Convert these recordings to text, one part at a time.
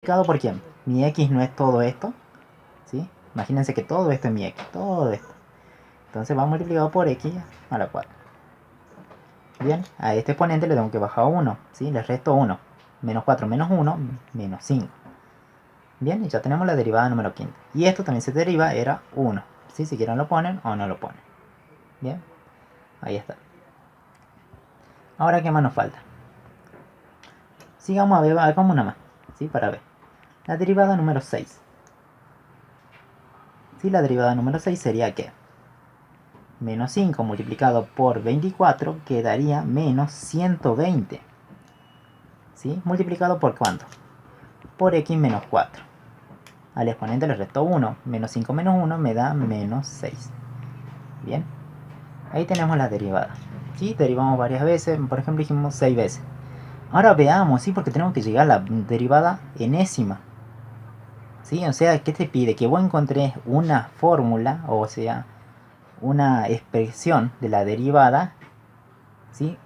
multiplicado por quién. Mi x no es todo esto, ¿sí? Imagínense que todo esto es mi x, todo esto. Entonces va multiplicado por x a la 4. Bien, a este exponente le tengo que bajar 1, ¿sí? Le resto 1. Menos 4 menos 1, menos 5. Bien, y ya tenemos la derivada número quinta. Y esto también se deriva, era 1. ¿Sí? Si quieren lo ponen o no lo ponen. Bien, ahí está. Ahora, ¿qué más nos falta? Sigamos a ver, hagamos una más, ¿sí? Para ver. La derivada número 6. ¿Sí? La derivada número 6 sería ¿qué? Menos 5 multiplicado por 24 quedaría menos 120. ¿Sí? ¿Multiplicado por cuánto? Por x menos 4. Al exponente le resto 1. Menos 5 menos 1 me da menos 6. Bien. Ahí tenemos la derivada. ¿Sí? Derivamos varias veces. Por ejemplo, dijimos 6 veces. Ahora veamos, ¿sí? Porque tenemos que llegar a la derivada enésima. ¿Sí? O sea, ¿qué te pide? Que vos encontrés una fórmula, o sea, una expresión de la derivada, ¿sí?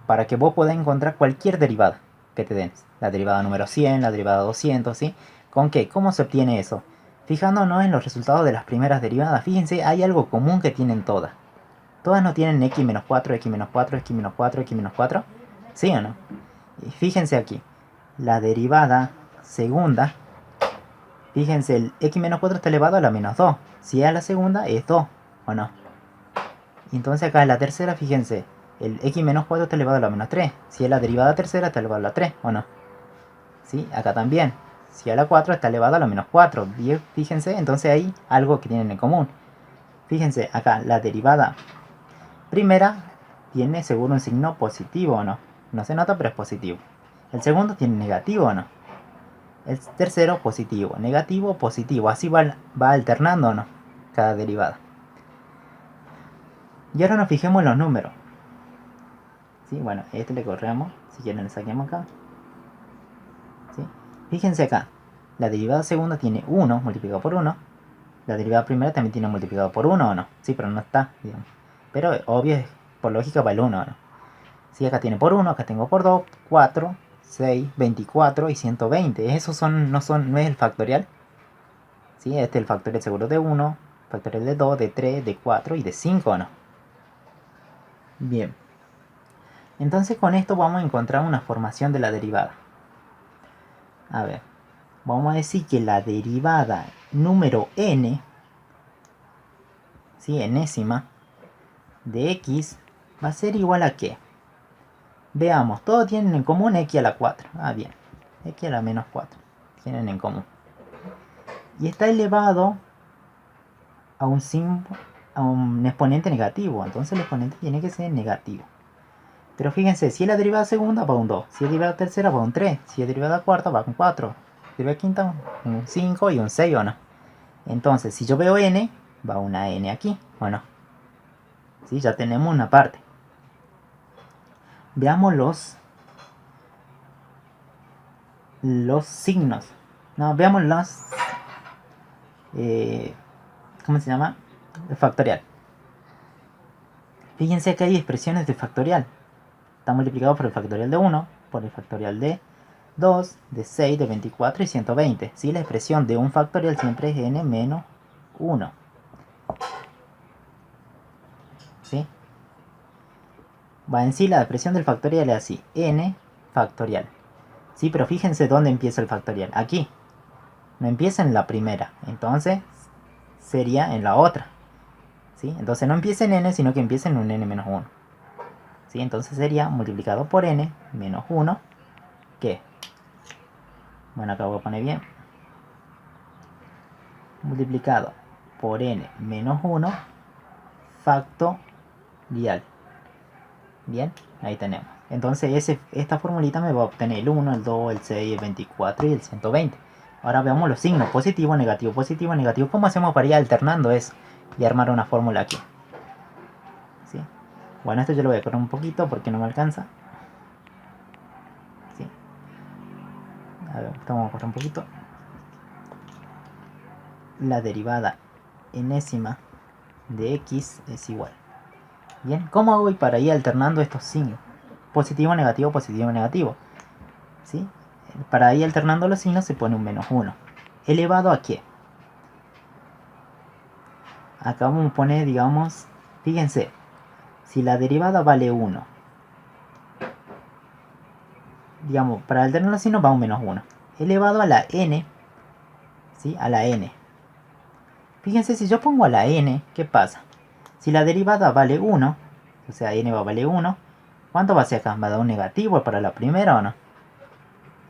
Para que vos puedas encontrar cualquier derivada que te den. La derivada número 100, la derivada 200, ¿sí? ¿Con qué? ¿Cómo se obtiene eso? Fijándonos en los resultados de las primeras derivadas. Fíjense, hay algo común que tienen todas. Todas no tienen x menos 4, x menos 4, x menos 4, x menos 4. ¿Sí o no? Y fíjense aquí. La derivada segunda. Fíjense, el x menos 4 está elevado a la menos 2. Si es a la segunda, es 2, ¿o no? Y entonces acá en la tercera, fíjense, el x menos 4 está elevado a la menos 3. Si es la derivada tercera, está elevado a la 3, ¿o no? ¿Sí? Acá también. Si a la 4 está elevado a la menos 4. Fíjense, entonces hay algo que tienen en común. Fíjense, acá la derivada primera tiene seguro un signo positivo, ¿o no? No se nota, pero es positivo. El segundo tiene negativo, ¿o no? El tercero positivo, negativo, positivo. Así va alternando, ¿o no? Cada derivada. Y ahora nos fijemos en los números. ¿Sí? Bueno, este le corremos. Si quieren le saquemos acá. ¿Sí? Fíjense acá. La derivada segunda tiene 1 multiplicado por 1. La derivada primera también tiene multiplicado por 1, ¿o no? Sí, pero no está, digamos. Pero obvio, por lógica va el 1, ¿o no? Sí, acá tiene por 1, acá tengo por 2, 4, 6, 24 y 120. Esos no es el factorial. ¿Sí? Este es el factorial seguro de 1, factorial de 2, de 3, de 4 y de 5, ¿no? Bien. Entonces con esto vamos a encontrar una formación de la derivada. A ver. Vamos a decir que la derivada número n, ¿sí? Enésima, de x va a ser igual a ¿qué? Veamos, todos tienen en común x a la 4. Ah, bien. X a la menos 4. Tienen en común. Y está elevado a un exponente negativo. Entonces el exponente tiene que ser negativo. Pero fíjense, si es la derivada segunda va un 2. Si es derivada tercera va un 3. Si es derivada cuarta va un 4. Si es derivada quinta un 5 y un 6, ¿o no? Entonces, si yo veo n, va una n aquí, ¿o no? ¿Sí? Ya tenemos una parte. Veamos los signos. No, veamos los... ¿cómo se llama? El factorial. Fíjense que hay expresiones de factorial. Está multiplicado por el factorial de 1, por el factorial de 2, de 6, de 24 y 120. ¿Sí? La expresión de un factorial siempre es n menos 1. ¿Sí? Va en sí, la expresión del factorial es así, n factorial. ¿Sí? Pero fíjense dónde empieza el factorial. Aquí. No empieza en la primera. Entonces sería en la otra. ¿Sí? Entonces no empieza en n, sino que empieza en un n menos 1. ¿Sí? Entonces sería multiplicado por n menos 1. ¿Qué? Bueno, acá voy a poner bien. Multiplicado por n menos 1 factorial. Bien, ahí tenemos. Entonces esta formulita me va a obtener el 1, el 2, el 6, el 24 y el 120. Ahora veamos los signos, positivo, negativo, positivo, negativo. ¿Cómo hacemos para ir alternando eso y armar una fórmula aquí? ¿Sí? Bueno, esto yo lo voy a correr un poquito porque no me alcanza. ¿Sí? A ver, vamos a correr un poquito. La derivada enésima de x es igual. Bien, ¿cómo hago para ir alternando estos signos? Positivo, negativo, positivo, negativo. ¿Sí? para ir alternando los signos se pone un menos 1. ¿Elevado a qué? Acá vamos a poner, digamos, fíjense, si la derivada vale 1, digamos, para alternar los signos va un menos 1. Elevado a la n, ¿sí? A la n. Fíjense, si yo pongo a la n, ¿qué pasa? Si la derivada vale 1, o sea, n va a valer 1, ¿cuánto va a ser acá? ¿Va a dar un negativo para la primera o no?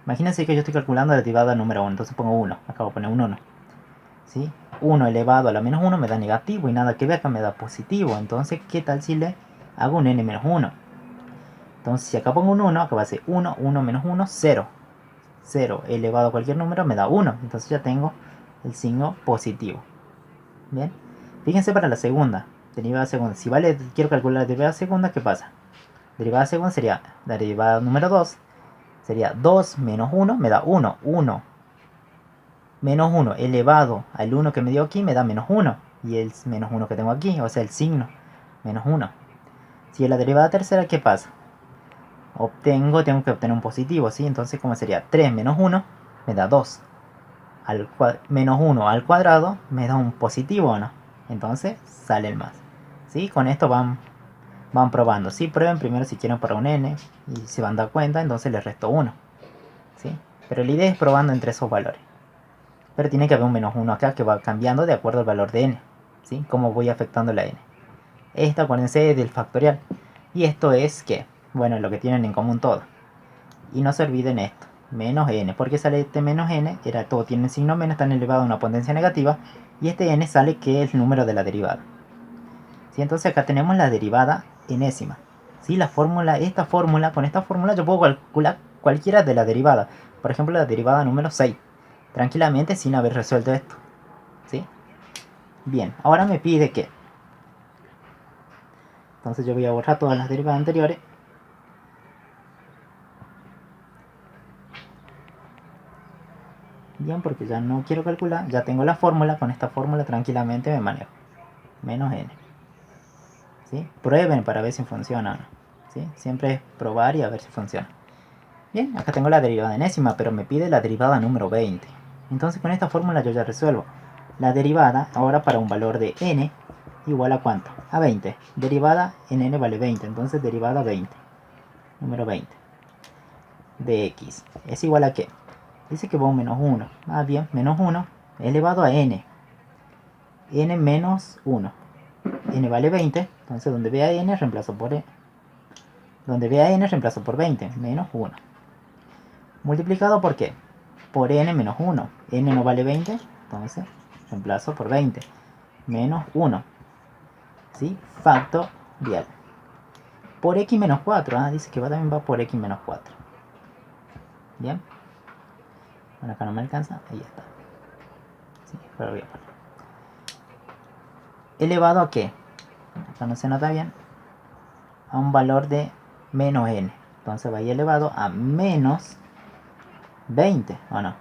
Imagínense que yo estoy calculando la derivada número 1, entonces pongo 1, acá voy a poner un 1. ¿Sí? 1 elevado a la menos 1 me da negativo y nada que ver, acá me da positivo. Entonces, ¿qué tal si le hago un n menos 1? Entonces, si acá pongo un 1, acá va a ser 1, 1 menos 1, 0. 0 elevado a cualquier número me da 1. Entonces ya tengo el signo positivo. Bien. Fíjense para la segunda. Derivada segunda. Si vale, quiero calcular la derivada segunda, ¿qué pasa? Derivada segunda sería la derivada número 2. Sería 2 menos 1 me da 1. 1 menos 1 elevado al 1 que me dio aquí me da menos 1. Y el menos 1 que tengo aquí, o sea, el signo menos 1. Si es la derivada tercera, ¿qué pasa? Tengo que obtener un positivo, ¿sí? Entonces, ¿cómo sería? 3 menos 1 me da 2. Menos 1 al cuadrado me da un positivo, ¿no? Entonces, sale el más. ¿Sí? Con esto van probando. ¿Sí? Prueben primero si quieren para un n y se van a dar cuenta, entonces les resto 1. ¿Sí? Pero la idea es probando entre esos valores. Pero tiene que haber un menos 1 acá que va cambiando de acuerdo al valor de n. ¿Sí? Cómo voy afectando la n. Esta, acuérdense, es del factorial. Y esto es que, bueno, lo que tienen en común todo. Y no se olviden esto, menos n. ¿Por qué sale este menos n? Era todo tiene el signo menos, están elevado a una potencia negativa. Y este n sale que es el número de la derivada. ¿Sí? Entonces acá tenemos la derivada enésima. ¿Sí? Con esta fórmula yo puedo calcular cualquiera de la derivada. Por ejemplo, la derivada número 6. Tranquilamente sin haber resuelto esto. ¿Sí? Bien, ahora me pide que... Entonces yo voy a borrar todas las derivadas anteriores. Bien, porque ya no quiero calcular, ya tengo la fórmula, con esta fórmula tranquilamente me manejo. Menos n. ¿Sí? Prueben para ver si funciona o no. ¿Sí? Siempre es probar y a ver si funciona. Bien, acá tengo la derivada enésima, pero me pide la derivada número 20. Entonces con esta fórmula yo ya resuelvo. La derivada ahora para un valor de n igual a ¿cuánto? A 20. Derivada en n vale 20, entonces derivada 20. Número 20. De x. ¿Es igual a qué? Dice que va un menos 1. Ah, bien, menos 1 elevado a n. N menos 1. N vale 20, entonces donde vea n reemplazo por e. Donde vea n reemplazo por 20, menos 1. Multiplicado por qué? Por n menos 1. N no vale 20, entonces reemplazo por 20. Menos 1. ¿Sí? Factorial. Por x menos 4. Ah, dice que también va por x menos 4. Bien. Bueno, acá no me alcanza. Ahí está. Sí, pero voy a poner. ¿Elevado a qué? Acá no se nota bien. A un valor de menos n. Entonces va a ir elevado a menos 20, ¿o no?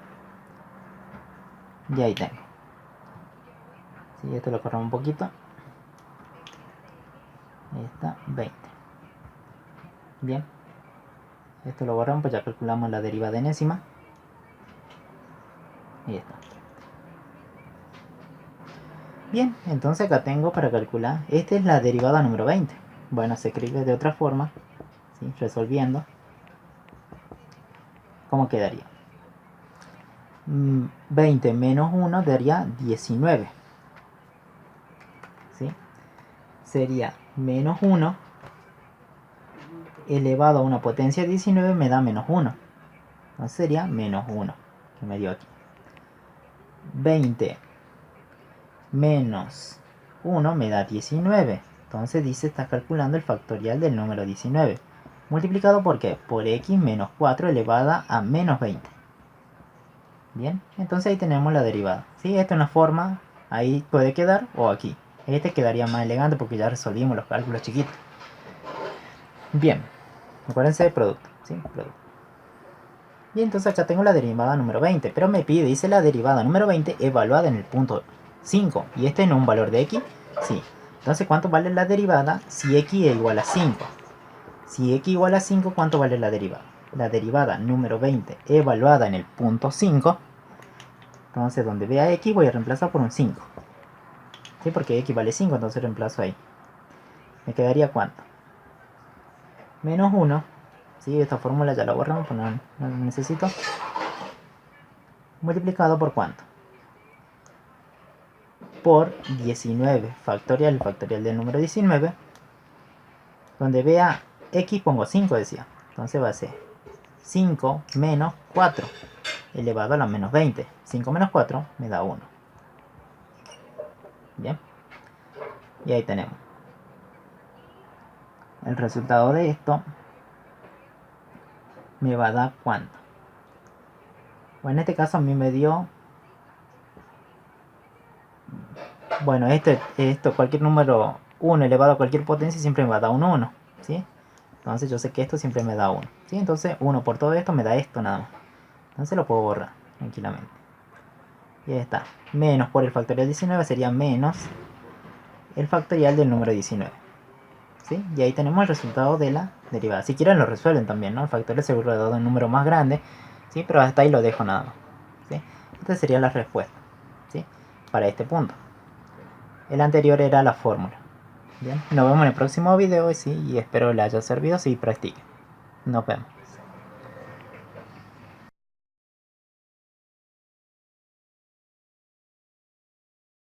Y ahí tengo. Sí, esto lo corremos un poquito. Ahí está, 20. Bien. Esto lo borramos, pues ya calculamos la derivada enésima. Ahí está. Bien, entonces acá tengo para calcular. Esta es la derivada número 20. Bueno, se escribe de otra forma. ¿Sí? Resolviendo. ¿Cómo quedaría? 20 menos 1 daría 19. ¿Sí? Sería menos 1 elevado a una potencia de 19 me da menos 1. Entonces sería menos 1 que me dio aquí. 20 menos 1 me da 19. Entonces dice, está calculando el factorial del número 19. ¿Multiplicado por qué? Por x menos 4 elevada a menos 20. Bien, entonces ahí tenemos la derivada. ¿Sí? Esta es una forma, ahí puede quedar o aquí. Este quedaría más elegante porque ya resolvimos los cálculos chiquitos. Bien, acuérdense de producto. ¿Sí? Producto. Y entonces acá tengo la derivada número 20, pero me pide, dice la derivada número 20 evaluada en el punto 5. ¿Y este no es un valor de x? Sí. Entonces, ¿cuánto vale la derivada si x es igual a 5? Si x igual a 5, ¿cuánto vale la derivada? la derivada número 20 evaluada en el punto 5. Entonces donde vea x voy a reemplazar por un 5. ¿Sí? Porque x vale 5, entonces reemplazo ahí. ¿Me quedaría cuánto? Menos 1. ¿Sí? Esta fórmula ya la borramos, pues no necesito. Multiplicado por cuánto? Por 19 factorial, el factorial del número 19. Donde vea x pongo 5, decía. Entonces va a ser 5 menos 4 elevado a la menos 20. 5 menos 4 me da 1. Bien. Y ahí tenemos. El resultado de esto me va a dar cuánto. Bueno, en este caso a mí me dio... Bueno, esto cualquier número 1 elevado a cualquier potencia siempre me va a dar un 1. ¿Sí? Entonces yo sé que esto siempre me da 1. ¿Sí? Entonces 1 por todo esto me da esto nada más. Entonces lo puedo borrar tranquilamente. Y ahí está. Menos por el factorial 19 sería menos el factorial del número 19. ¿Sí? Y ahí tenemos el resultado de la derivada. Si quieren lo resuelven también, ¿no? El factorial seguro de un número más grande. ¿Sí? Pero hasta ahí lo dejo nada más. ¿Sí? Esta sería la respuesta. ¿Sí? Para este punto. El anterior era la fórmula. Bien, nos vemos en el próximo video y espero les haya servido si practiquen. Nos vemos.